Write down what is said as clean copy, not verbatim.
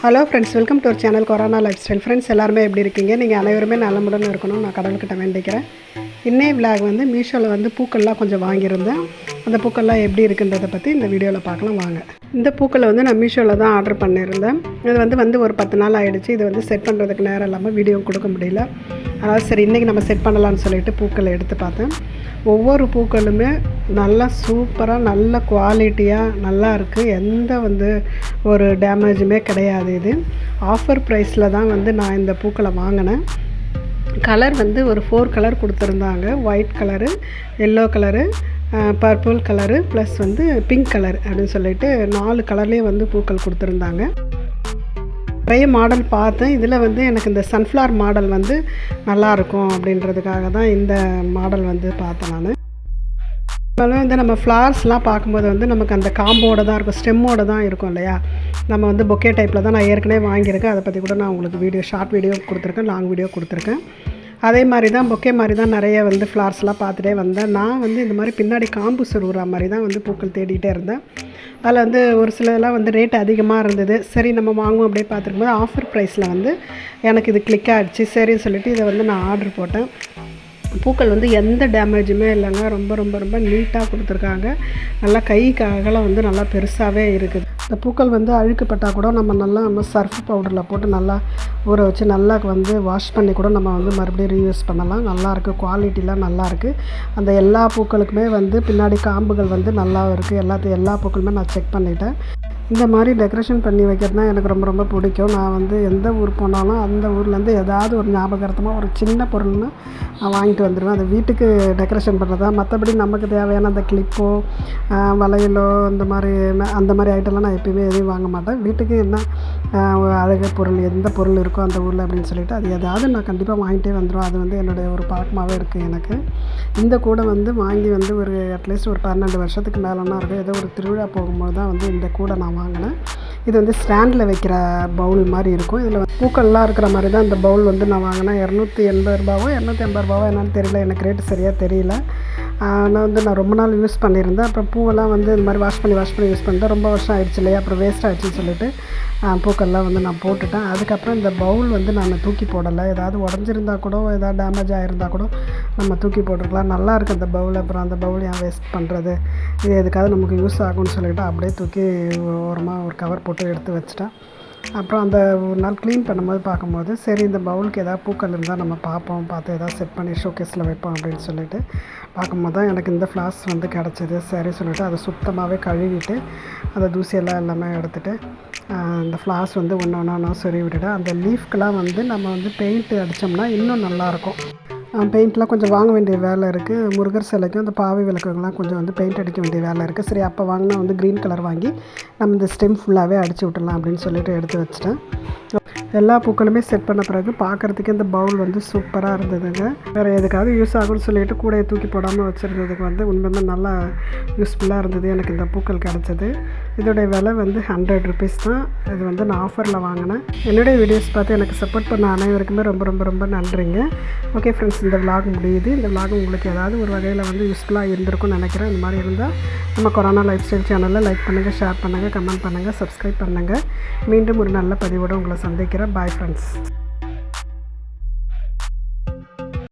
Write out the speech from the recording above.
Hello friends, welcome to our channel Corona Lifestyle. Friends எல்லாருமே எப்படி இருக்கீங்க? நீங்கள் அனைவருமே நலமுடன் இருக்கணும் நான் கடவுள்கிட்ட வேண்டிக்கிறேன். இன்னைய விலாக் வந்து மீஷோவில் வந்து பூக்கள்லாம் கொஞ்சம் வாங்கியிருந்தேன். அந்த பூக்கள்லாம் எப்படி இருக்குன்றதை பற்றி இந்த வீடியோவில் பார்க்கலாம் வாங்க. இந்த பூக்களை வந்து நான் மீஷோவில் தான் ஆர்டர் பண்ணியிருந்தேன். இது வந்து ஒரு 10 நாள் ஆகிடுச்சு. இது வந்து செட் பண்ணுறதுக்கு நேரம் இல்லாமல் வீடியோ கொடுக்க முடியல. அதாவது சரி இன்றைக்கி நம்ம செட் பண்ணலான்னு சொல்லிட்டு பூக்களை எடுத்து பார்த்தேன். ஒவ்வொரு பூக்களுமே நல்லா சூப்பராக நல்ல குவாலிட்டியாக நல்லா இருக்குது. எந்த ஒரு டேமேஜுமே கிடையாது. இது ஆஃபர் ப்ரைஸில் தான் நான் இந்த பூக்களை வாங்கினேன். கலர் ஒரு 4 கலர் கொடுத்துருந்தாங்க. White colour, yellow colour, purple colour plus pink colour அப்படின்னு சொல்லிட்டு 4 கலர்லேயே பூக்கள் கொடுத்துருந்தாங்க. நிறைய மாடல் பார்த்தேன். இதில் எனக்கு இந்த சன்ஃப்ளவர் மாடல் நல்லாயிருக்கும் அப்படின்றதுக்காக தான் இந்த மாடல் பார்த்தேன் நான். இப்போலாம் நம்ம ஃப்ளார்ஸ்லாம் பார்க்கும்போது நமக்கு அந்த காம்போடு தான் இருக்கும், ஸ்டெம்மோடு தான் இருக்கும் இல்லையா. நம்ம பொக்கே டைப்பில் தான் நான் ஏற்கனவே வாங்கியிருக்கேன். அதை பற்றி கூட நான் உங்களுக்கு ஷார்ட் வீடியோ கொடுத்துருக்கேன், லாங் வீடியோ கொடுத்துருக்கேன். அதே மாதிரி தான் பொக்கே மாதிரி தான் நிறைய ஃப்ளார்ஸ்லாம் பார்த்துட்டே வந்தேன். நான் இந்த மாதிரி பின்னாடி காம்பு சொருகிற மாதிரி தான் பூக்கள் தேடிகிட்டே இருந்தேன். அதில் ஒரு சிலதெல்லாம் ரேட் அதிகமாக இருந்தது. சரி நம்ம வாங்குவோம் அப்படியே பார்த்துருக்கும்போது ஆஃபர் ப்ரைஸில் எனக்கு இது கிளிக் ஆகிடுச்சு. சரின்னு சொல்லிவிட்டு இதை நான் ஆர்டர் போட்டேன். பூக்கள் எந்த டேமேஜுமே இல்லைங்க. ரொம்ப ரொம்ப ரொம்ப நீட்டாக கொடுத்துருக்காங்க. நல்லா கைக்கு அகலம் நல்லா பெருசாகவே இருக்குது. இந்த பூக்கள் அழுக்குப்பட்டால் கூட நம்ம சர்ஃப் பவுடரில் போட்டு நல்லா ஊற வச்சு நல்லா வாஷ் பண்ணி கூட நம்ம மறுபடியும் ரீயூஸ் பண்ணலாம். நல்லாயிருக்கு, குவாலிட்டிலாம் நல்லாயிருக்கு. அந்த எல்லா பூக்களுக்குமே பின்னாடி காம்புகள் நல்லா இருக்குது. எல்லா பூக்களுமே நான் செக் பண்ணிட்டேன். இந்த மாதிரி டெக்கரேஷன் பண்ணி வைக்கிறதுனா எனக்கு ரொம்ப ரொம்ப பிடிக்கும். நான் எந்த ஊர் போனாலும் அந்த ஊர்லேருந்து ஏதாவது ஒரு ஞாபகார்த்தமாக ஒரு சின்ன பொருள்னு நான் வாங்கிட்டு வந்துடுவேன். அதை வீட்டுக்கு டெக்கரேஷன் பண்ணுறதா, மற்றபடி நமக்கு தேவையான அந்த கிளிப்போ வளையலோ அந்த மாதிரி ஐட்டம்லாம் நான் எப்பயுமே எதையும் வாங்க மாட்டேன். வீட்டுக்கு என்ன அழகு பொருள் எந்த பொருள் இருக்கோ அந்த ஊரில் அப்படின்னு சொல்லிட்டு அது ஏதாவது நான் கண்டிப்பாக வாங்கிட்டே வந்துடுவேன். அது என்னுடைய ஒரு பழக்கமாகவே இருக்குது எனக்கு. இந்த கூடை வாங்கி ஒரு அட்லீஸ்ட் ஒரு 12 வருஷத்துக்கு மேலேனா இருக்கும். ஏதோ ஒரு திருவிழா போகும்போது தான் இந்த கூடை நான் வாங்கினேன். இது ஸ்டாண்டில் வைக்கிற பவுல் மாதிரி இருக்கும். இதில் பூக்கள்லாம் இருக்கிற மாதிரி தான் இந்த பவுல் நான் வாங்கினேன். 280 ரூபாவோ 250 ரூபாவோ என்னன்னு தெரியல, எனக்கு ரேட்டு சரியாக தெரியல. நான் ரொம்ப நாள் யூஸ் பண்ணியிருந்தேன். அப்புறம் பூவெல்லாம் இந்த மாதிரி வாஷ் பண்ணி யூஸ் பண்ணிட்டேன். ரொம்ப வருஷம் ஆயிடுச்சு இல்லையா, அப்புறம் வேஸ்ட் ஆகிடுச்சின்னு சொல்லிட்டு பூக்கள்லாம் நான் போட்டுட்டேன். அதுக்கப்புறம் இந்த பவுல் நான் தூக்கி போடலை. ஏதாவது உடஞ்சிருந்தா கூட ஏதாவது டேமேஜ் ஆகிருந்தால் கூட நம்ம தூக்கி போட்டுருக்கலாம். நல்லா இருக்குது அந்த பவுல். அப்புறம் அந்த பவுல் ஏன் வேஸ்ட் பண்ணுறது, இது எதுக்காவது நமக்கு யூஸ் ஆகும்னு சொல்லிவிட்டு அப்படியே தூக்கி ஓரமாக ஒரு கவர் போட்டு எடுத்து வச்சுட்டேன். அப்புறம் அந்த ஒரு நாள் க்ளீன் பண்ணும்போது பார்க்கும்போது சரி இந்த பவுலுக்கு ஏதாவது பூக்கள் இருந்தால் நம்ம பார்த்து ஏதாவது செட் பண்ணி ஷோகேஸில் வைப்போம் அப்படின்னு சொல்லிட்டு பார்க்கும்போது தான் எனக்கு இந்த ஃப்ளாஸ் கிடச்சிது. சரி சொல்லிவிட்டு அதை சுத்தமாகவே கழுவிட்டு அந்த தூசியெல்லாம் எல்லாமே எடுத்துகிட்டு இந்த ஃப்ளாஸ் ஒன்று ஒன்றா சொருவி விட்டுட்டு அந்த லீஃப்க்கெலாம் நம்ம பெயிண்ட் அடித்தோம்னா இன்னும் நல்லாயிருக்கும். பெயிண்ட்லாம் கொஞ்சம் வாங்க வேண்டிய வேலை இருக்குது. முருகர் சிலைக்கும் அந்த பாவை விளக்குகள்லாம் கொஞ்சம் பெயிண்ட் அடிக்க வேண்டிய வேலை இருக்குது. சரி அப்போ வாங்கினா க்ரீன் கலர் வாங்கி நம்ம இந்த ஸ்டெம் ஃபுல்லாகவே அடிச்சு விட்டுடலாம் அப்படின்னு சொல்லிட்டு எடுத்து வச்சிட்டேன். எல்லா பூக்களுமே செட் பண்ண பிறகு பார்க்குறதுக்கு இந்த பவுல் சூப்பராக இருந்ததுங்க. வேறு எதுக்காவது யூஸ் ஆகும்னு சொல்லிட்டு கூடையை தூக்கி போடாமல் வச்சுருந்ததுக்கு உண்மையுமே நல்லா யூஸ்ஃபுல்லாக இருந்தது. எனக்கு இந்த பூக்கள் கிடச்சிது. இதோடைய விலை 100 ருபீஸ் தான். இது நான் ஆஃபரில் வாங்கினேன். என்னுடைய வீடியோஸ் பார்த்து எனக்கு சப்போர்ட் பண்ண அனைவருக்குமே ரொம்ப ரொம்ப ரொம்ப நன்றிங்க. ஓகே ஃப்ரெண்ட்ஸ், இந்த விலாக் முடியுது. இந்த விலாக் உங்களுக்கு ஏதாவது ஒரு வகையில் யூஸ்ஃபுல்லாக இருந்திருக்கும்னு நினைக்கிறேன். இந்த மாதிரி இருந்தால் நம்ம கொரோனா லைஃப் ஸ்டைல் சேனலில் லைக் பண்ணுங்கள், ஷேர் பண்ணுங்கள், கமெண்ட் பண்ணுங்கள், சப்ஸ்கிரைப் பண்ணுங்கள். மீண்டும் ஒரு நல்ல பதிவோடு உங்களை சந்திக்கிறேன். Bye friends.